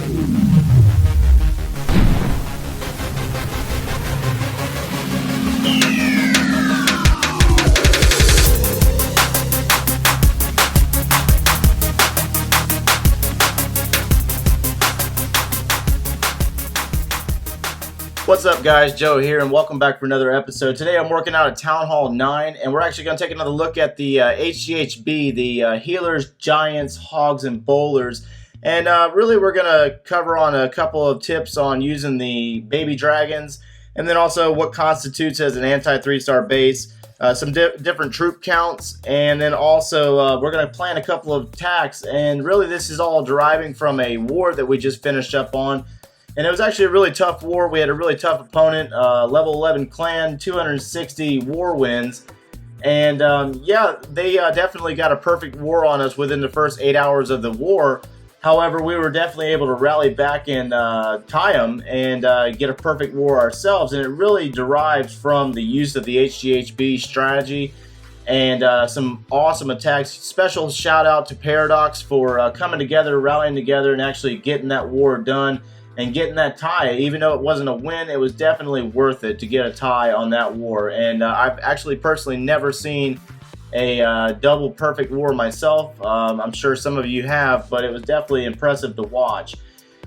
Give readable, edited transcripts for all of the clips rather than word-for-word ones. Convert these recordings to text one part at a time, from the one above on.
What's up, guys? Joe here, and welcome back for another episode. Today I'm working out at Town Hall 9, and we're actually going to take another look at the HGHB, the Healers, Giants, Hogs, and Bowlers. And really we're going to cover on a couple of tips on using the baby dragons, and then also what constitutes as an anti-3-star base, some different troop counts, and then also we're going to plan a couple of attacks. And really this is all deriving from a war that we just finished up on. And it was actually a really tough war. We had a really tough opponent, level 11 clan, 260 war wins. And yeah, they definitely got a perfect war on us within the first 8 hours of the war. However, we were definitely able to rally back and tie them and get a perfect war ourselves. And it really derives from the use of the HGHB strategy and some awesome attacks. Special shout out to Paradox for coming together, rallying together, and actually getting that war done. And getting that tie. Even though it wasn't a win, it was definitely worth it to get a tie on that war. And I've actually personally never seen a double perfect war myself. I'm sure some of you have, but it was definitely impressive to watch.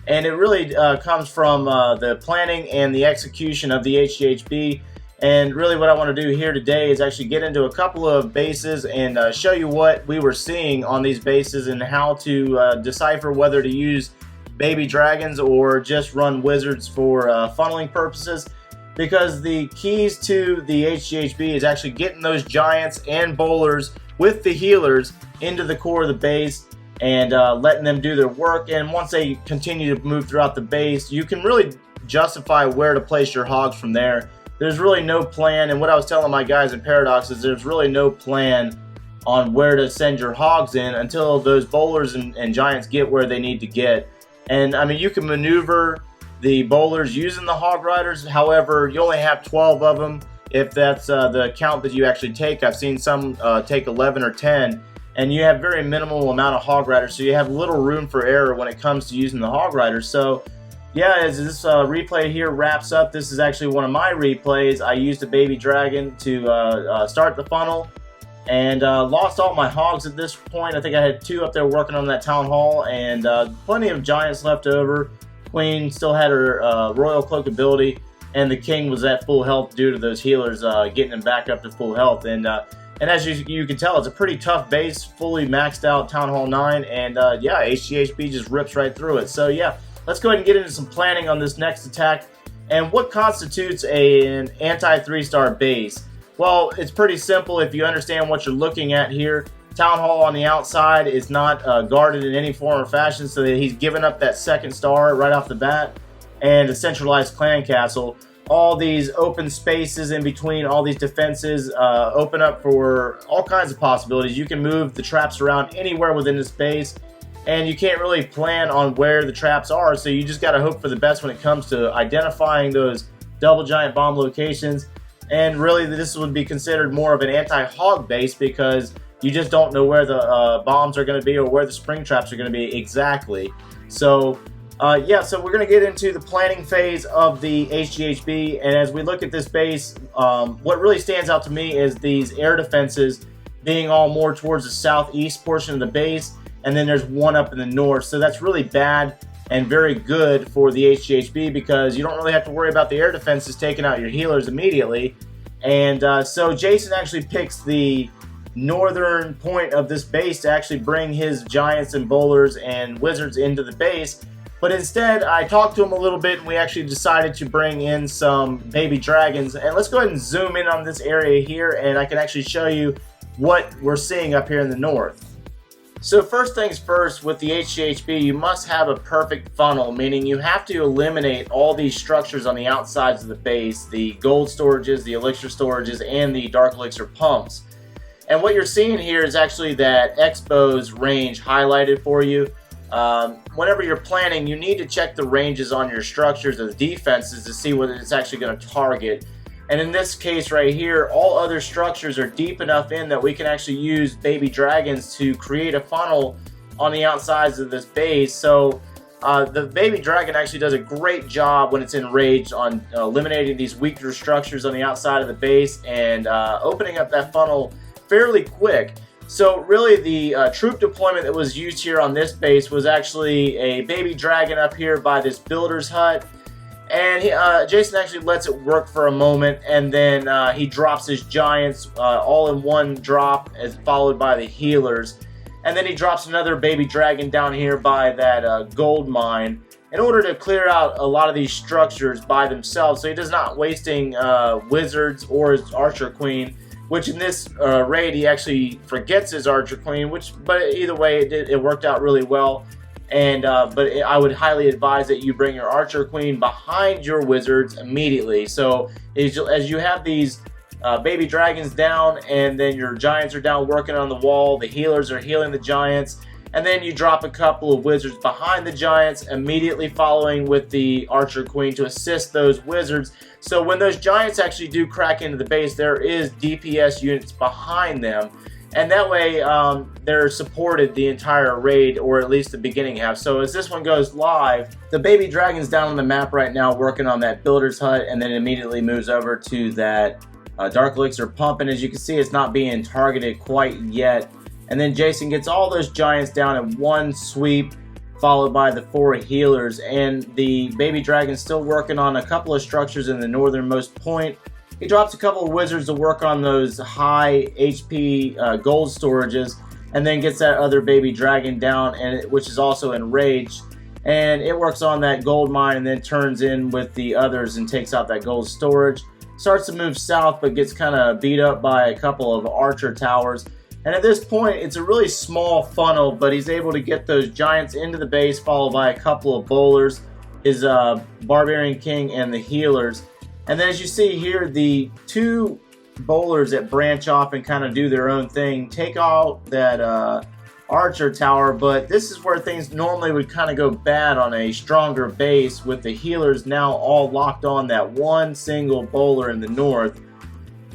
And it really comes from the planning and the execution of the HGHB. And really what I want to do here today is actually get into a couple of bases and show you what we were seeing on these bases and how to decipher whether to use baby dragons or just run wizards for funneling purposes, because the keys to the HGHB is actually getting those giants and bowlers with the healers into the core of the base and letting them do their work. And once they continue to move throughout the base, you can really justify where to place your hogs from there. There's really no plan, and what I was telling my guys in Paradox is there's really no plan on where to send your hogs in until those bowlers and giants get where they need to get. And I mean, you can maneuver the bowlers using the hog riders. However, you only have 12 of them if that's the count that you actually take. I've seen some take 11 or 10, and you have very minimal amount of hog riders, so you have little room for error when it comes to using the hog riders. So yeah, as this replay here wraps up, this is actually one of my replays. I used a baby dragon to start the funnel, and lost all my hogs at this point. I think I had 2 up there working on that town hall, and plenty of giants left over. Queen still had her royal cloak ability, and the king was at full health due to those healers getting him back up to full health. And as you can tell, it's a pretty tough base, fully maxed out Town Hall 9, and yeah, HGHB just rips right through it. So yeah, let's go ahead and get into some planning on this next attack. And what constitutes an anti-3-star base? Well, it's pretty simple if you understand what you're looking at here. Town Hall on the outside is not guarded in any form or fashion, so that he's given up that 2nd star right off the bat, and a centralized clan castle. All these open spaces in between all these defenses open up for all kinds of possibilities. You can move the traps around anywhere within this base, and you can't really plan on where the traps are, so you just got to hope for the best when it comes to identifying those double giant bomb locations. And really, this would be considered more of an anti-hog base, because you just don't know where the bombs are going to be or where the spring traps are going to be exactly. So yeah, so we're going to get into the planning phase of the HGHB. And as we look at this base, what really stands out to me is these air defenses being all more towards the southeast portion of the base, and then there's one up in the north. So that's really bad and very good for the HGHB, because you don't really have to worry about the air defenses taking out your healers immediately. And so Jason actually picks the northern point of this base to actually bring his giants and bowlers and wizards into the base. But instead, I talked to him a little bit, and we actually decided to bring in some baby dragons. And let's go ahead and zoom in on this area here, and I can actually show you what we're seeing up here in the north. So first things first, with the HGHB, you must have a perfect funnel, meaning you have to eliminate all these structures on the outsides of the base, the gold storages, the elixir storages, and the dark elixir pumps. And what you're seeing here is actually that Expo's range highlighted for you. Whenever you're planning, you need to check the ranges on your structures of defenses to see whether it's actually going to target. And in this case right here, all other structures are deep enough in that we can actually use baby dragons to create a funnel on the outsides of this base. So The baby dragon actually does a great job when it's enraged on eliminating these weaker structures on the outside of the base and opening up that funnel fairly quick. So really the troop deployment that was used here on this base was actually a baby dragon up here by this builder's hut. And Jason actually lets it work for a moment, and then he drops his giants all in one drop, as followed by the healers. And then he drops another baby dragon down here by that gold mine in order to clear out a lot of these structures by themselves, so he does not wasting wizards or his archer queen, which in this raid he actually forgets his archer queen, but either way it worked out really well. And but I would highly advise that you bring your archer queen behind your wizards immediately. So as you have these baby dragons down, and then your giants are down working on the wall, the healers are healing the giants, and then you drop a couple of wizards behind the giants, immediately following with the archer queen to assist those wizards. So when those giants actually do crack into the base, there is DPS units behind them, and that way they're supported the entire raid, or at least the beginning half. So as this one goes live, the baby dragon's down on the map right now working on that builder's hut, and then immediately moves over to that Dark Elixir pump, and as you can see, it's not being targeted quite yet. And then Jason gets all those giants down in one sweep, followed by the 4 healers, and the baby dragon's still working on a couple of structures in the northernmost point. He drops a couple of wizards to work on those high HP gold storages, and then gets that other baby dragon down, which is also enraged, and it works on that gold mine and then turns in with the others and takes out that gold storage. Starts to move south, but gets kind of beat up by a couple of archer towers. And at this point, it's a really small funnel, but he's able to get those giants into the base, followed by a couple of bowlers, his Barbarian King, and the healers. And then as you see here, the 2 bowlers that branch off and kind of do their own thing take out that archer tower, but this is where things normally would kind of go bad on a stronger base, with the healers now all locked on that one single bowler in the north.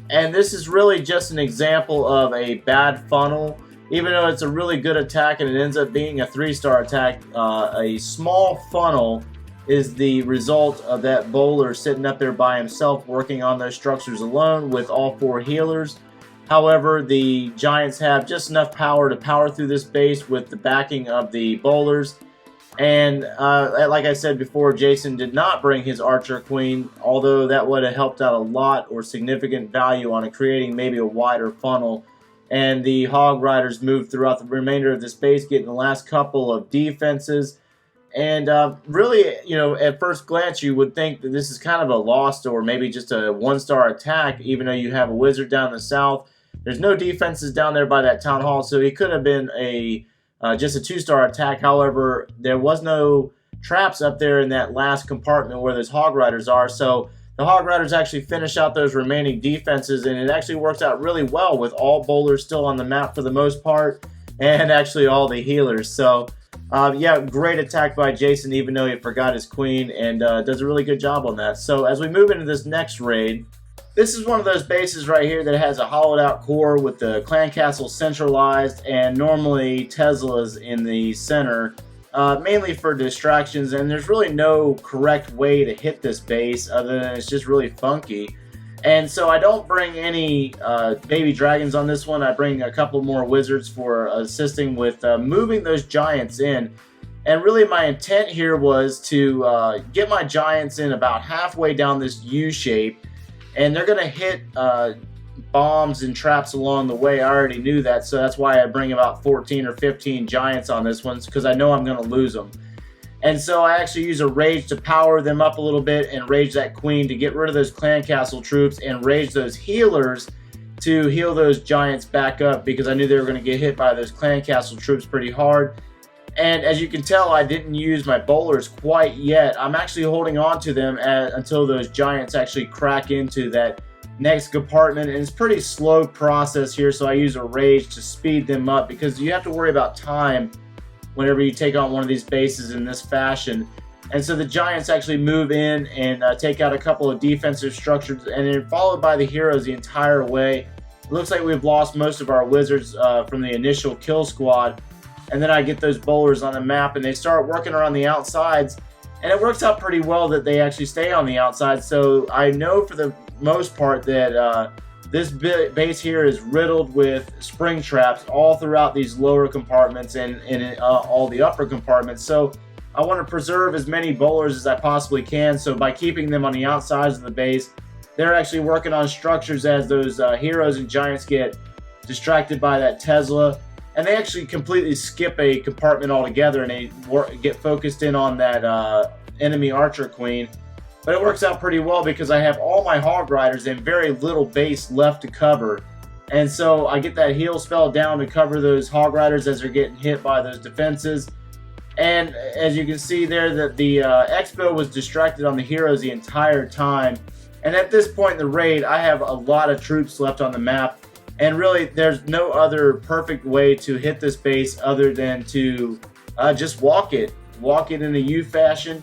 And this is really just an example of a bad funnel. Even though it's a really good attack and it ends up being a 3-star attack, a small funnel is the result of that bowler sitting up there by himself working on those structures alone with all 4 healers. However, the giants have just enough power to power through this base with the backing of the bowlers. And like I said before, Jason did not bring his archer queen, although that would have helped out a lot, or significant value on creating maybe a wider funnel. And the hog riders moved throughout the remainder of this base, getting the last couple of defenses. And really, you know, at first glance, you would think that this is kind of a lost or maybe just a 1-star attack, even though you have a wizard down in the south. There's no defenses down there by that town hall, so it could have been a just a 2-star attack. However, there was no traps up there in that last compartment where those hog riders are, so the hog riders actually finish out those remaining defenses, and it actually works out really well with all bowlers still on the map for the most part, and actually all the healers. So yeah, great attack by Jason, even though he forgot his queen, and does a really good job on that. So as we move into this next raid, this is one of those bases right here that has a hollowed out core with the clan castle centralized, and normally Teslas in the center, mainly for distractions. And there's really no correct way to hit this base other than it's just really funky. And so I don't bring any baby dragons on this one. I bring a couple more wizards for assisting with moving those giants in. And really my intent here was to get my giants in about halfway down this U shape, and they're going to hit bombs and traps along the way. I already knew that, so that's why I bring about 14 or 15 giants on this one, because I know I'm going to lose them. And so I actually use a rage to power them up a little bit, and rage that queen to get rid of those clan castle troops, and rage those healers to heal those giants back up, because I knew they were going to get hit by those clan castle troops pretty hard. And as you can tell, I didn't use my bowlers quite yet. I'm actually holding on to them until those giants actually crack into that next compartment. And it's a pretty slow process here, so I use a rage to speed them up, because you have to worry about time whenever you take on one of these bases in this fashion. And so the giants actually move in and take out a couple of defensive structures, and then followed by the heroes the entire way. It looks like we've lost most of our wizards from the initial kill squad. and then I get those bowlers on the map, and they start working around the outsides, and it works out pretty well that they actually stay on the outside. So I know for the most part that this base here is riddled with spring traps all throughout these lower compartments and all the upper compartments. So I want to preserve as many bowlers as I possibly can. So by keeping them on the outsides of the base, they're actually working on structures as those heroes and giants get distracted by that Tesla. And they actually completely skip a compartment altogether, and they get focused in on that enemy archer queen. But it works out pretty well because I have all my hog riders and very little base left to cover. And so I get that heal spell down to cover those hog riders as they're getting hit by those defenses. And as you can see there, that the Expo was distracted on the heroes the entire time. And at this point in the raid, I have a lot of troops left on the map. And really, there's no other perfect way to hit this base other than to just walk it. Walk it in a U fashion.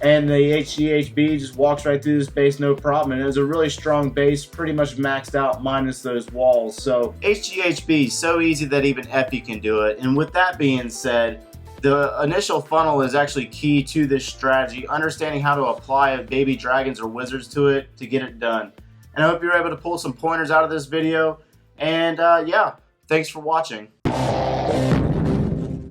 And the HGHB just walks right through this base, no problem. And it was a really strong base, pretty much maxed out minus those walls. So HGHB is so easy that even Epi can do it. And with that being said, the initial funnel is actually key to this strategy, understanding how to apply baby dragons or wizards to it to get it done. And I hope you're able to pull some pointers out of this video. And yeah, thanks for watching.